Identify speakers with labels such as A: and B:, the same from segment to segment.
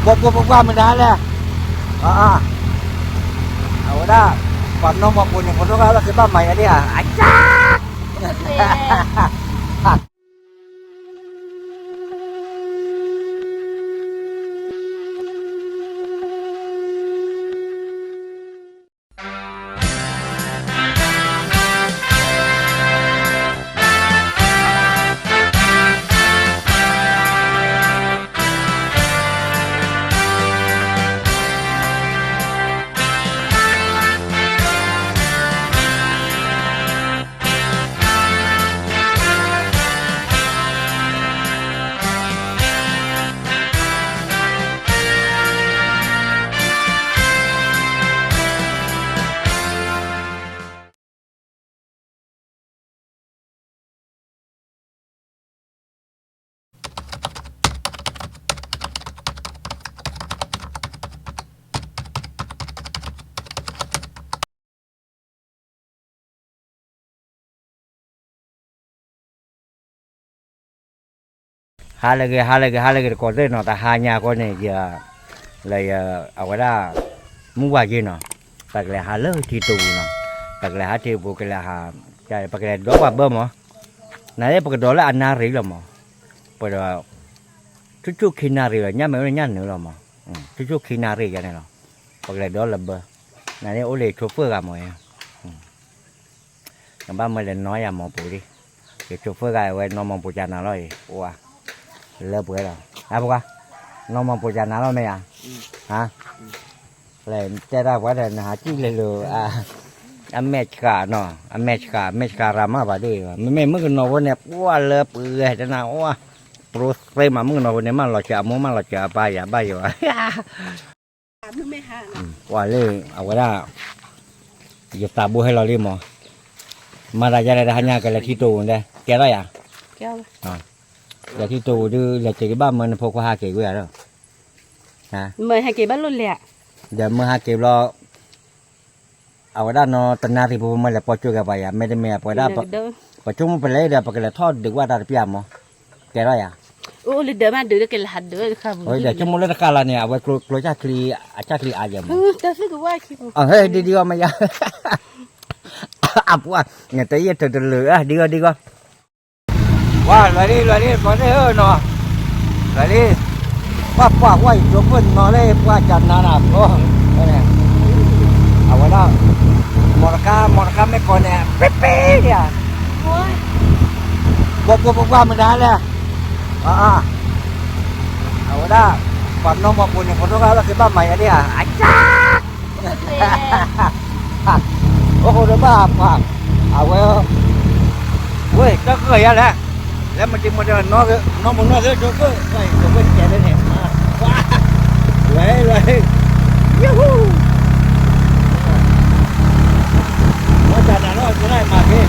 A: buat mendalah. Dah. Pano mo po yung kono kala kita may dia. Acak. Halagi ko din no ta hanya ko ni ya lai awada muwa ji no tak le halo ti tu no tak le hati bu ke le ha ja pakai do ba bơm mo na le pakai do la anari lo mo pada cucu kinari lo nya me nya nữa lo mo cucu kinari cái này lo pakai do la bơ na le ole chauffeur ga mo yang ba me le nói ya mo pu đi cái chauffeur ga we no mo pu cha na lo wa lỡ bữa rồi, bukan, nomor punya nalo me ya, lain cara pada nah cik lelu Amerika ramah pada, memang kena warna wah lep dan wah terus prema mungkin warna malah cak apa ya bayu, wah le awalnya ya tabu hello limo, mana jadi hanya kalau itu dah, kira ya, giờ thì tù đưa là chỉ cái ba mình phục 2 kỳ quay rồi hả
B: 12 kỳ bắt luôn lẹ
A: giờ 12 kỳ lo ở đó nó tận nào thì phụ mình là bỏ chui cái vậy mấy đứa mẹ bỏ đó bỏ chúng phải lấy ra phải là thoát được qua đây piam mà cái đó à
B: lịch đỡ mà được cái là hạt đỡ không
A: rồi giờ chúng mình lấy cái là nè với close chắc kli ai giờ mà
B: ta phải cái quay khi
A: hey đi qua mày quá nhà tới giờ từ lửa đi qua wah lari có thể hơn nó lari quá quay chỗ phân nó đây qua chặt nào có đây này ở đó một cá mấy con này pê đi à qua mình đá nè ở đó còn nó một buồn còn nó là cái ba mày đi à anh cha ô đó ba quay các người ra nèแล้วมันจึงมาเดินน้องมันน้อยเลยโจ๊กเกอร์ไปโจ๊กเกอร์แก่เลยเนี่ยว้าเลยยูฮูว่าจะน่ารอดจะได้มาเอง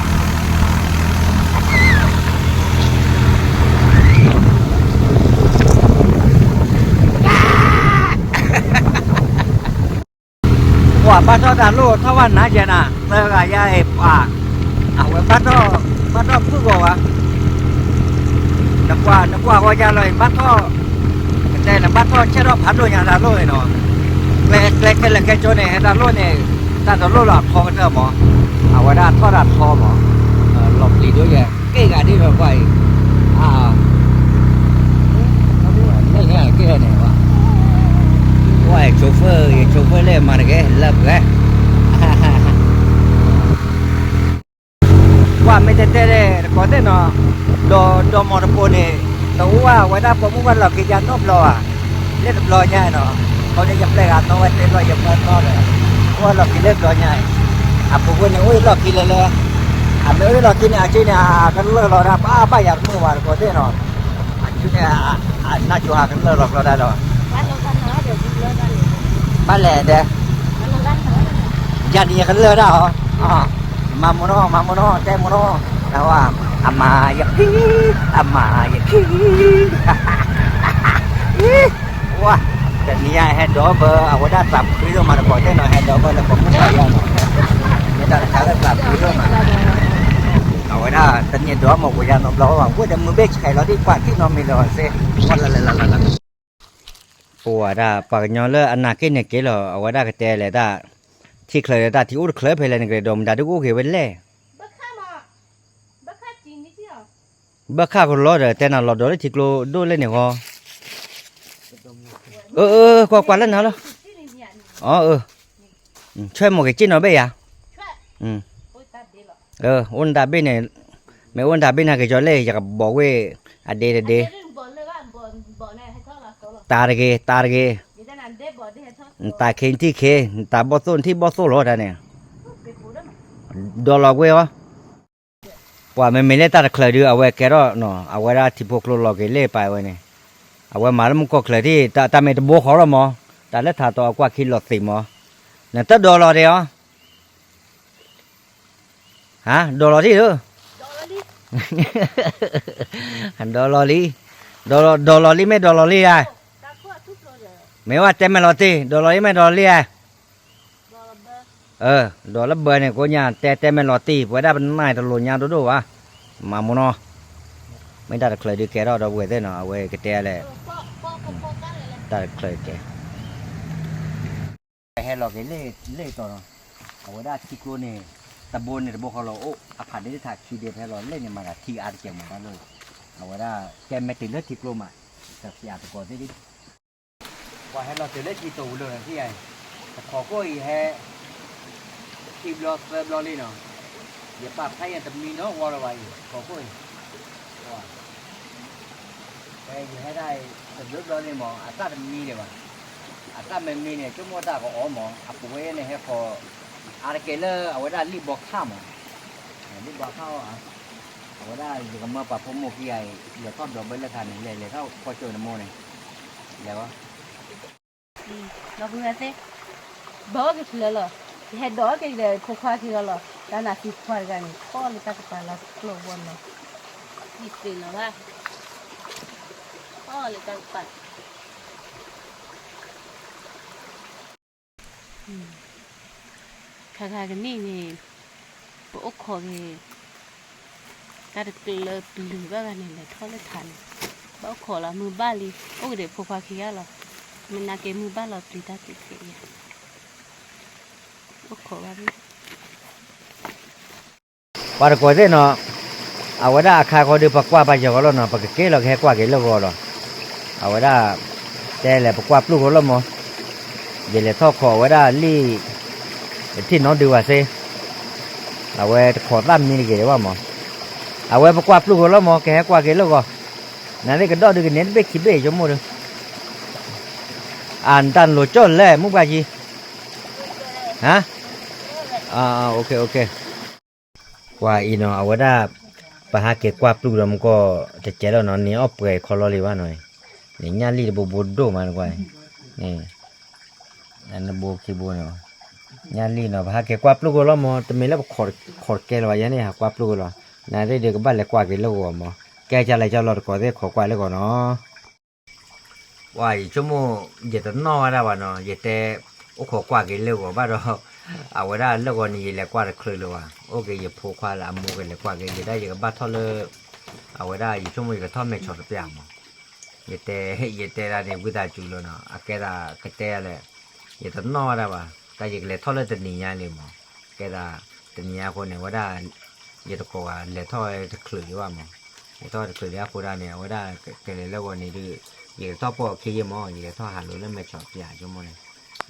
A: ว่าบ้านเราด่านลูกถ้าวันไหนเจน่ะเมื่อไงยายป่าเอาไว้บ้านเราพูดว่านักว่าว่าจะเลยบ้านท่อแต่ละบ้านท่อเชื่อเราพันโลอย่างดาโลเลยเนาะเล็กโจเนี่ยดาโลเนี่ยดาโลหลอดทอกันเถอะหมอเอาไว้ด้านท่อหมอหลบดีด้วยแกเก่งอันนี้เราไปไม่เนี่ยเก่งเนี่ยวะว่าโชเฟอร์เล่มาเนี่ยแกเลิกแกว่าไม่ได้ก่อนเนาะdo mò nó bồn này tàu qua đó có muốn là cái gian nộp lò lên lò nhai nó còn đây dập lại gạt nó lên lò dập nó rồi qua là cái lên lò nhai phụ huynh ơi lò kia lên nếu lò kia này trên này cái lò ra ba giờ mua vào có thế nào chú này na chú hàng cái lò đây rồi ba lẻ đây gia đình cái lò đó mà mua nó tem mua nó đâu à ama ya ki wah dan dia handover awak dah tak perlu mana kau tengok handover lah kau buka ya dia tak cara tak perlu mana awak dah ternyata dua mau kau jangan belau awak dah membeli kai lagi kuat kita nomor lah se ปัวดาปากยอเลอันนาเกเนี่ยเกลอเอาไว้ได้ก็แต่เลยดาที่เคยดาที่อุดเคยไปเลยนี่ก็ดมดาดูกูเกเวนเล่
B: บักข้ามาบักข้าจีนนี่เจ้า
A: บักข้าก็รอเด้อแต่น่ะรอดเลยที่กลัวดูเลยเนี่ยก็กว่าแล้วนะล่ะ
B: ที่นี่เนี่ย
A: อ๋อช่วยหมกจิ้นหน่อยเบ้ยอ่ะ
B: ช่วย
A: อืม
B: โอ้ยตาดีหรอ
A: อ้นดาเบ้เนี่ยแม่อ้นดาเบ้น่ะก็จอเลยอยากบอกเว้อเดเด
B: บ่เลยว่าบ่เนี่ยให้เท่าละเท่าละ
A: ตาเก
B: ยี่แต่นั้นเด็บ่ได้ให้เท่า
A: ตาเคนที่เคตาบ่ต้นที่บ่โซโลดาเนี่ย
B: ไปปูได้มั้ย
A: ดอลลาร์เว้ยวะว่าไม่เล่ตาเคลดือเอาไว้แกรอเนาะเอาไว้ที่พวกโลลอเกเล่ไปไว้เนี่ยเอาไว้มาแล้วมันก็เคลที่ตาไม่ตบ่ขอละหมอแต่แล้วถ้าตัวกว่าคิดหลอดสิหมอนั่นตะดอลลาร์เดียวฮะดอลลาร์ที่เด้อ ดอลลาร์ลีดอลลาร์ลีไม่ดอลลาร์ลีได้
B: ตาขวดทุกเลย
A: ไม่ว่าแต่ไม่ลอตีดอลลาร์ลีไม่ดอลลาร์ลีได้
B: บ่เบอ
A: ดอลลาร์เบอร์เนี่ยก็ยาแต่ไม่ลอตีไว้ได้เป็นนายตะลุยยาดูวะมามุนอไม่ได้เคยดูแกเราเราเว้ยเนาะเอาไว้ก็แต่แหละได้เคยแกให้เราเล่ต่อเนาะเอาไว้ได้ที่กูเนี่ยตะบนเนี่ยตะบนเขาเราโอ้อภัยได้ถ่ายคีเดียให้เราเล่นเนี่ยมาที่อาร์เกมมาได้เลยเอาไว้ได้แกไม่ติดเลือดที่กลัวมาแต่เสียตะกอนได้ดิว่าให้เราติดเลือดที่ตูเลยที่ไอ้แต่ขอก็อีให้ทีบลอสบลอลี่เนาะเดี๋ยวป้าให้แต่มีเนาะวอลไว้ขอก็อีว่าแต่ให้ได้แต่เลือดบลอลี่หมออาตามีเลยวะอาตาไม่มีเนี่ยชั่วโมงตาก็อ๋อหมออาปุ้ยเนี่ยให้พออาร์เกเลอร์เอาไว้ได้รีบบอกข้ามอ่ะรีบบอกเข้าอ่ะเอาไว้ได้อยู่กับเมื่อปะพมโมกี้ไอเดี๋ยวทอดดอกเบลล์ทานเลยเข้าพอเจอน้ำโมเนี่ยแล้ววะ
B: เราเบื่อสิบ่ก็คือแล้วเฮ็ดดอกก็ได้คุกควาคือแล้วตาหน้าสิควากันก็เลยตากปาละกลัววันเนาะนี่สิเนาะว่าก็เลยตากปาค่ะกันนี่ปอกคอตาตะเกลือปลือว่ากันนี่แหละทอดเลยทันบ่ขอละมือบ้าลีโอ้เดี๋ยวพวกควาคือแล้วมันนาเกมือบ้านเราตีตาติดเสียโอ้ขอว่า
A: ปาร์กอเดเนาะเอาไว้ได้อาคาเขาดูปักว่าไปจากเขาเนาะปักเกลเราแค่กว่าเกลเราเอาไว้ได้แต่แหละปักว่าปลูกเราหมดเดี๋ยวเลยทอดขอไว้ได้ลี่ที่น้องดูว่าสิเอาไว้ขอตั้มนี่เกี่ยวว่าหมอเอาไว้ปักว่าปลูกเราหมดแค่กว่าเกลเรานั่นเลยก็ดอดูกันเน้นเบกขี้เบกจมูกเลยอ่านตันโหลดจนเลยมุกบาจีฮะโอเคว่าอีเนาะเอาไว้ได้ปะหาเก็บกว่าปลูกแล้วมันก็จะเจแล้วเนาะนี่เอาเปลือยคอลอลีว่าหน่อยนี่ญาลีบูดโดมันกว่านี่อันนั้นบูคีบูเนาะญาลีเนาะปะหาเก็บกว่าปลูกแล้วมั้งแต่ไม่แล้วขอดแกแล้วว่าอย่างนี้หากว่าปลูกแล้วนั่นได้เด็กบ้านเล็กกว่ากินแล้วว่ามั้งแกจะอะไรจะรอดก่อนได้ขอกว่าแล้วก่อนเนาะว่าอีชั่วโมงอย่าตัดนอได้ว่าเนาะอย่าแต่โอ้ขอกว่ากินแล้วว่าบ้านเราเอาไว้ได้แล้วก็นี่แหละกว่าจะคลือเลยว่ะโอเคอย่าพูควาละมูกันเลยกว่ากันอย่าได้อย่าบ้าทอดเลยเอาไว้ได้อยู่ชั่วโมงก็ทอดไม่ชอบตัวอย่างมั้งอย่าแต่ละเนี่ยวิธีจูเลยเนาะอาแกละก็แต่เลยอย่าตัดนอได้ว่ะแต่อย่าเลยทอดเลยตัดหนีอย่างเลยมั้งแกละตัดหนีคนเนี่ยว่าได้อย่าตะโกนเลยทอดจะคลือว่ามั้งอย่าทอดคลือแล้วคนได้เนี่ยว่าได้แกเลยแล้วก็นี่ดื้ออย่าทอดพวกขี้ยมั้งอย่าทอดหาเลยไม่ชอบตัวอย่างชั่วโมงเนี่ย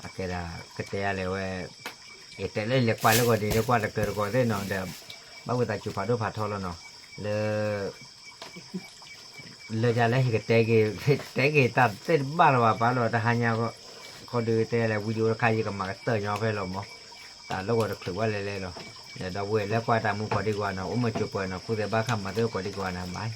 A: อาแกละก็แต่เลยว่าแต่เล่นเล็กไปแล้วก็ดีเล็กกว่าแต่เกิดก่อนได้เนาะเดี๋ยวบ้าวิตาจุพาดูพาทอแล้วเนาะเลยจะเล่นกับแต่ตัดเต้นบ้าหรือว่าบ้าหรือแต่หายาก็เขาดูแต่อะไรวิดีโอใครยังกับมาเตอร์ยอมไปหรอมั้งแต่แล้วก็ถือว่าเล่นๆหรอเดี๋ยวเราเว้ยแล้วกว่าตามมือก่อนดีกว่าเนาะอุ้มมาจุเปิดเนาะพูดแต่บ้าคำมาเตอร์ก่อนดีกว่านะบาย